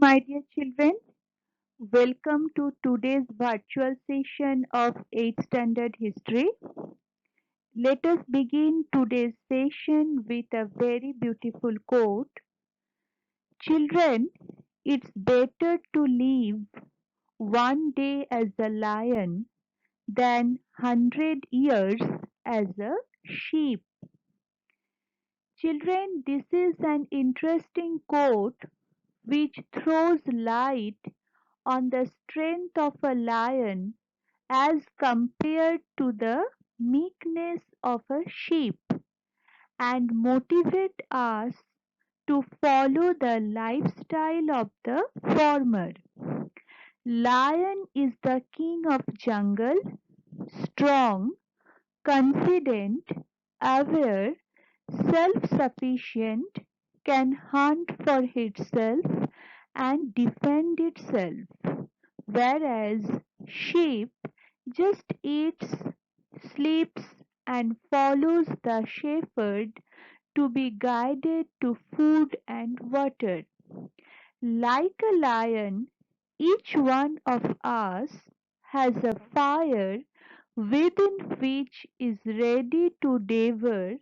my dear children. Welcome to today's virtual session of 8th Standard History. Let us begin today's session with a very beautiful quote. Children, it's better to live one day as a lion than 100 years as a sheep. Children, this is an interesting quote which throws light on the strength of a lion as compared to the meekness of a sheep and motivate us to follow the lifestyle of the former. Lion is the king of jungle, strong, confident, aware, self-sufficient, can hunt for itself and defend itself, whereas sheep just eats, sleeps, and follows the shepherd to be guided to food and water. Like a lion, each one of us has a fire within which is ready to devour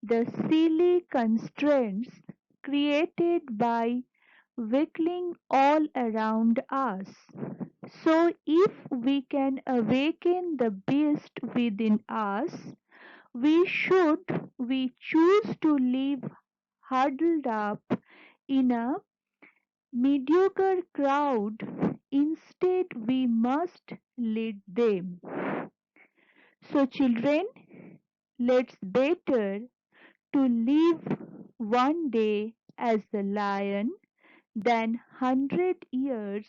the silly constraints created by wiggling all around us. So, if we can awaken the beast within us, we choose to live huddled up in a mediocre crowd. Instead, we must lead them. So, children, let's better to live one day as a lion than 100 years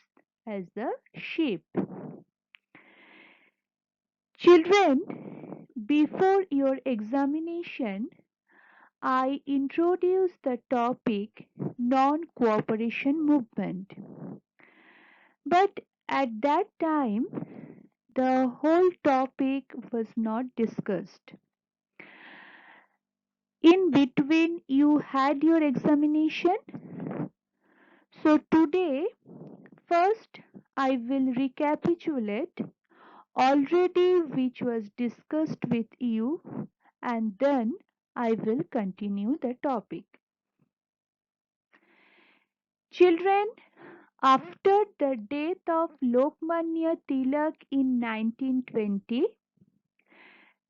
as a sheep. Children, before your examination, I introduce the topic non-cooperation movement. But at that time, the whole topic was not discussed. In between, you had your examination. So today, first, I will recapitulate already which was discussed with you, and then I will continue the topic. Children, after the death of Lokmanya Tilak in 1920,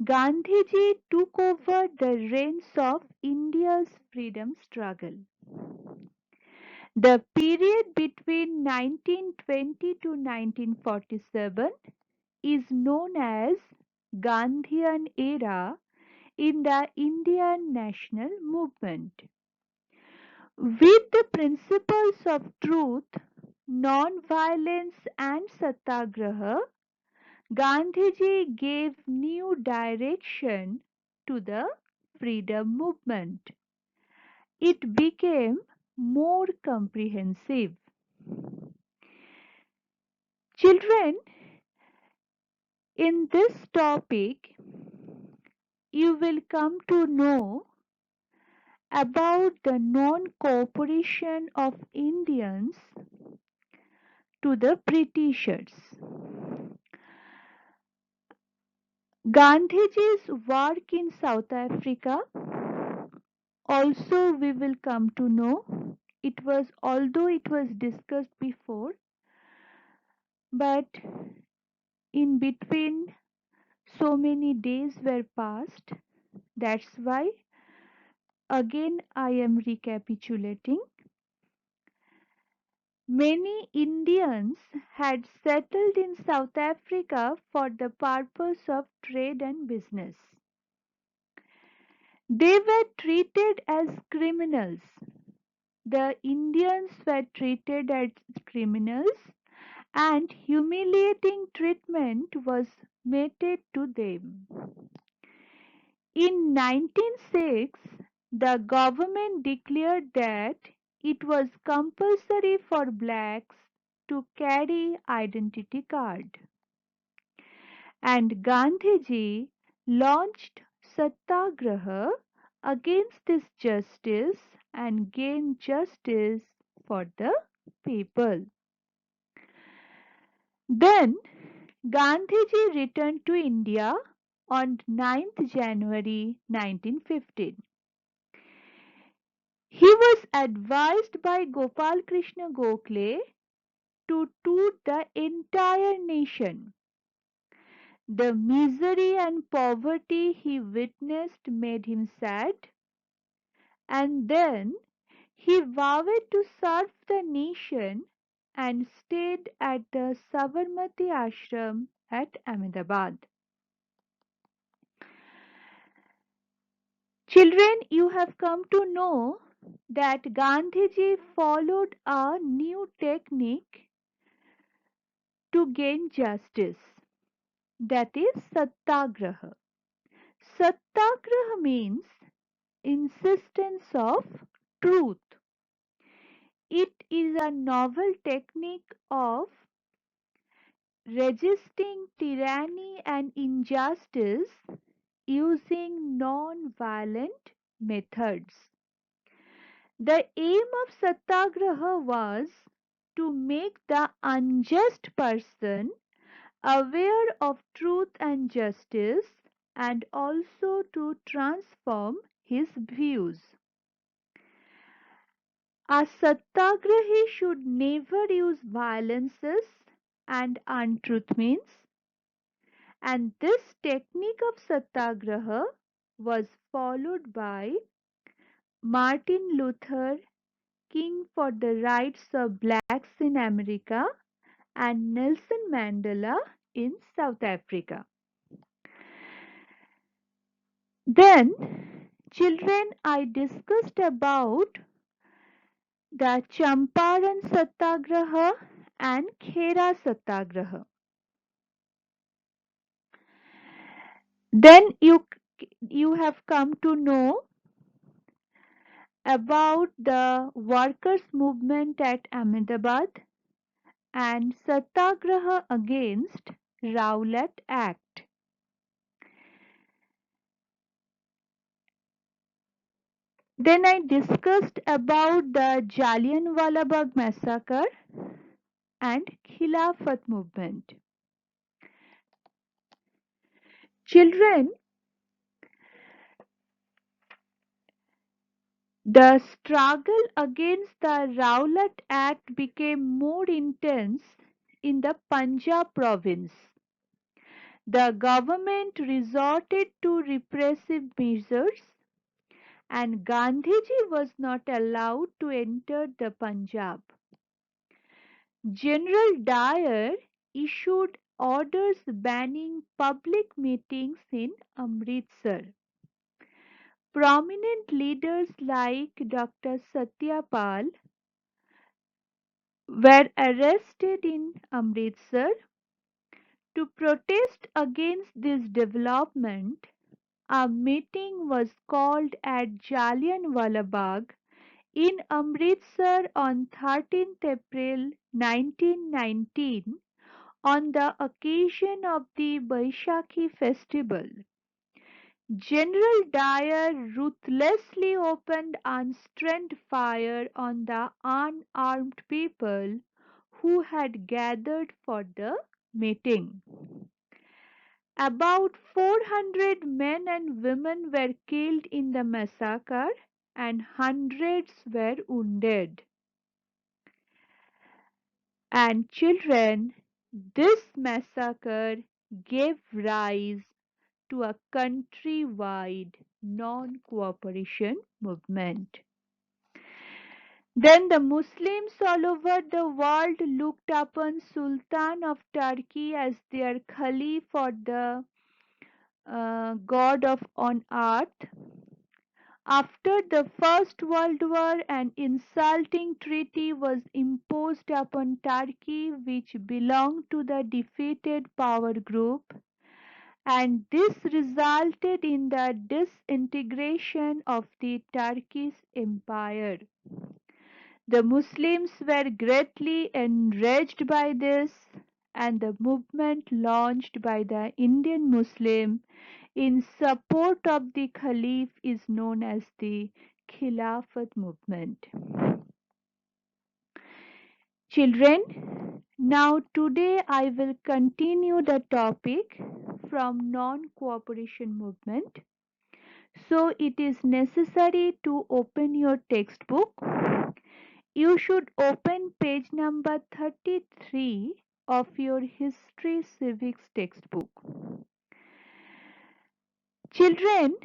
Gandhiji took over the reins of India's freedom struggle. The period between 1920 to 1947 is known as Gandhian era in the Indian national movement. With the principles of truth, non-violence and satyagraha, Gandhiji gave new direction to the freedom movement. It became more comprehensive. Children, in this topic, you will come to know about the non-cooperation of Indians to the Britishers. Gandhiji's work in South Africa also we will come to know. It was, although it was discussed before, but in between so many days were passed. That's why again I am recapitulating. Many Indians had settled in South Africa for the purpose of trade and business. They were treated as criminals. The Indians were treated as criminals, and humiliating treatment was meted to them. In 1906, the government declared that it was compulsory for blacks to carry identity card, and Gandhiji launched satyagraha against this justice and gained justice for the people. Then Gandhiji returned to India on 9th January 1915. He was advised by Gopal Krishna Gokhale to tour the entire nation. The misery and poverty he witnessed made him sad, and then he vowed to serve the nation and stayed at the Sabarmati Ashram at Ahmedabad. Children, you have come to know that Gandhiji followed a new technique to gain justice, that is Satyagraha. Satyagraha means insistence of truth. It is a novel technique of resisting tyranny and injustice using non-violent methods. The aim of Satyagraha was to make the unjust person aware of truth and justice and also to transform his views. A Satyagrahi should never use violences and untruth means, and this technique of Satyagraha was followed by Martin Luther King for the rights of blacks in America and Nelson Mandela in South Africa. Then, children, I discussed about the Champaran Satyagraha and Khera Satyagraha. Then you have come to know about the workers' movement at Ahmedabad and Satyagraha against Rowlatt Act. Then I discussed about the Jallianwala Bagh massacre and Khilafat movement. Children, the struggle against the Rowlatt Act became more intense in the Punjab province. The government resorted to repressive measures and Gandhiji was not allowed to enter the Punjab. General Dyer issued orders banning public meetings in Amritsar. Prominent leaders like Dr. Satyapal were arrested in Amritsar. To protest against this development, a meeting was called at Jallianwala Bagh in Amritsar on 13th April 1919 on the occasion of the Baishakhi festival. General Dyer ruthlessly opened unrestrained fire on the unarmed people who had gathered for the meeting. About 400 men and women were killed in the massacre and hundreds were wounded. And children, this massacre gave rise to a countrywide non-cooperation movement. Then the Muslims all over the world looked upon Sultan of Turkey as their Caliph or the God of on earth. After the First World War, an insulting treaty was imposed upon Turkey, which belonged to the defeated power group, and this resulted in the disintegration of the Turkish empire. The Muslims were greatly enraged by this, and the movement launched by the Indian Muslim in support of the Caliph is known as the Khilafat movement. Children, now today I will continue the topic from non-cooperation movement. So it is necessary to open your textbook. You should open page number 33 of your history civics textbook. Children,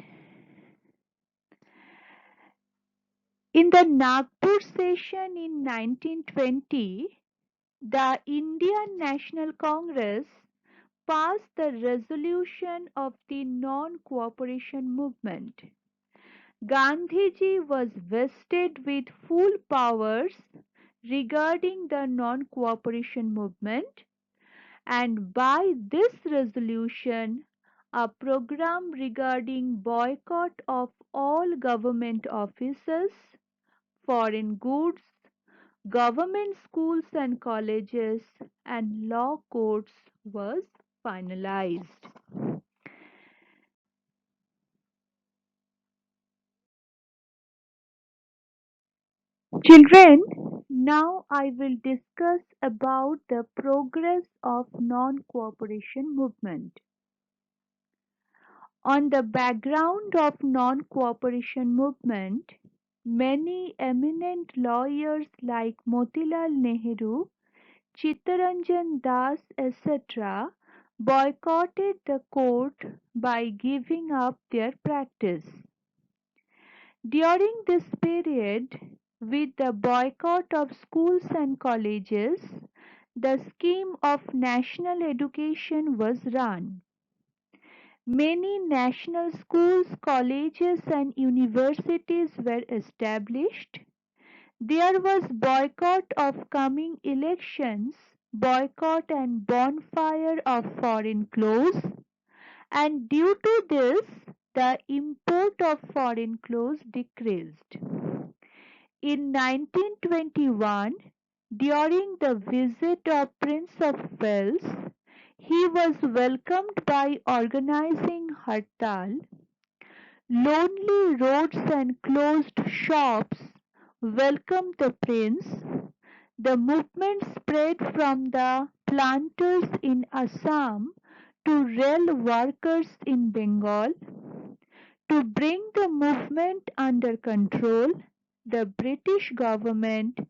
in the Nagpur session in 1920, the Indian National Congress passed the resolution of the non-cooperation movement. Gandhiji was vested with full powers regarding the non-cooperation movement, and by this resolution a program regarding boycott of all government offices, foreign goods, government schools and colleges, and law courts was finalized. Children, now I will discuss about the progress of non-cooperation movement. On the background of non-cooperation movement, many eminent lawyers like Motilal Nehru, Chittaranjan Das, etc., boycotted the court by giving up their practice. During this period, with the boycott of schools and colleges, the scheme of national education was run. Many national schools, colleges, and universities were established. There was boycott of coming elections, boycott and bonfire of foreign clothes, and due to this, the import of foreign clothes decreased. In 1921, during the visit of Prince of Wales, he was welcomed by organizing Hartal. Lonely roads and closed shops welcomed the prince. The movement spread from the planters in Assam to rail workers in Bengal. To bring the movement under control, the British government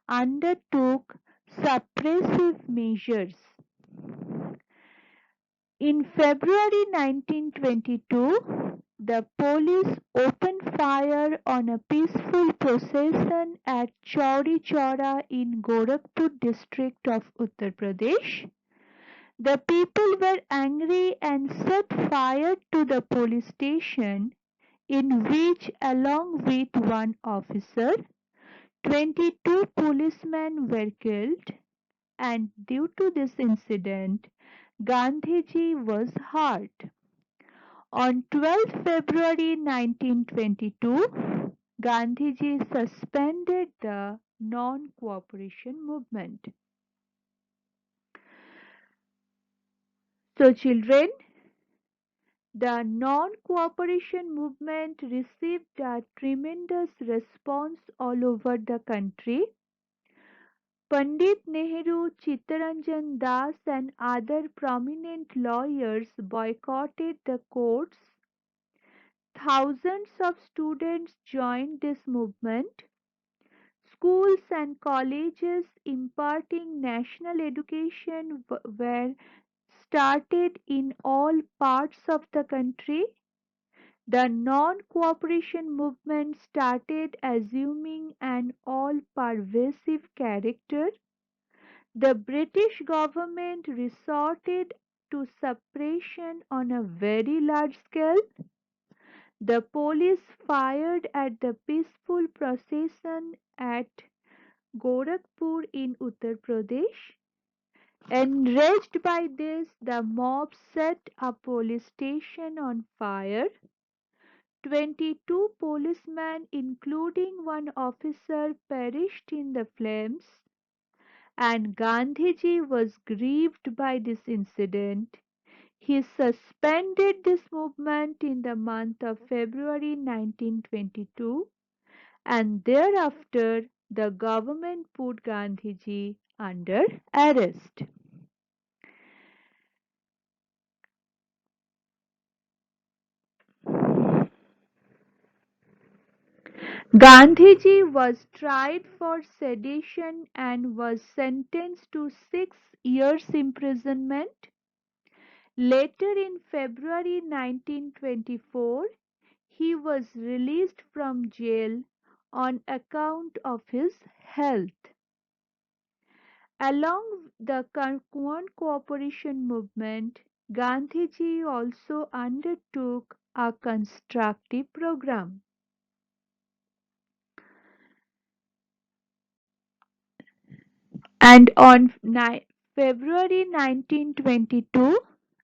undertook suppressive measures. In February 1922, the police opened fire on a peaceful procession at Chauri Chaura in Gorakhpur district of Uttar Pradesh. The people were angry and set fire to the police station, in which, along with one officer, 22 policemen were killed, and due to this incident, Gandhiji was hurt. On 12 February 1922, Gandhiji suspended the non-cooperation movement. So children, the non-cooperation movement received a tremendous response all over the country. Pandit Nehru, Chittaranjan Das, and other prominent lawyers boycotted the courts. Thousands of students joined this movement. Schools and colleges imparting national education were started in all parts of the country. The non-cooperation movement started assuming an all-pervasive character. The British government resorted to suppression on a very large scale. The police fired at the peaceful procession at Gorakhpur in Uttar Pradesh. Enraged by this, the mob set a police station on fire. 22 policemen, including one officer, perished in the flames, and Gandhiji was grieved by this incident. He suspended this movement in the month of February 1922, and thereafter the government put Gandhiji under arrest. Gandhiji was tried for sedition and was sentenced to 6 years imprisonment. Later in February 1924, he was released from jail on account of his health. Along the non-cooperation movement, Gandhiji also undertook a constructive program. And on February 1922,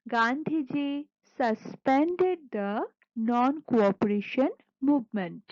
Gandhiji suspended the non-cooperation movement.